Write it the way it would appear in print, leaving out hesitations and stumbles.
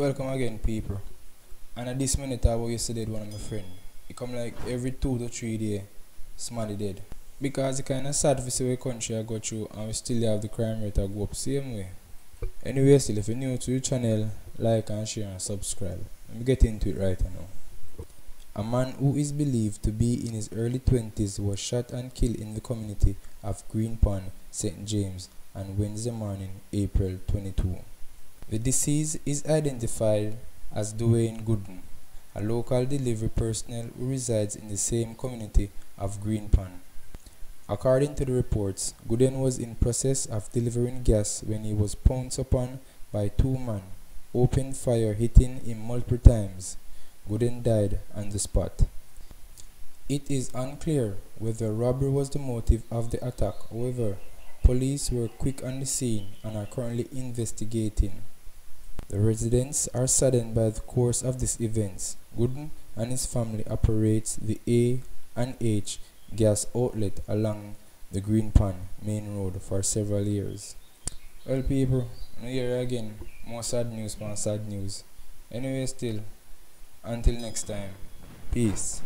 Welcome again, people. And at this minute, I was yesterday with one of my friends. He come like every 2 to 3 days, somebody dead. Because it's kind of sad to see what country I go through and we still have the crime rate go up same way. Anyway, still, if you're new to the channel, like and share and subscribe. Let me get into it right now. A man who is believed to be in his early 20s was shot and killed in the community of Green Pond, St. James, on Wednesday morning, April 22. The deceased is identified as Dwayne Gooden, a local delivery personnel who resides in the same community of Green Pond. According to the reports, Gooden was in process of delivering gas when he was pounced upon by two men, opened fire hitting him multiple times. Gooden died on the spot. It is unclear whether robbery was the motive of the attack. However, police were quick on the scene and are currently investigating. The residents are saddened by the course of these events. Gooden and his family operates the A&H gas outlet along the Green Pond main road for several years. Well, people, here again, more sad news. Anyway, still, until next time, peace.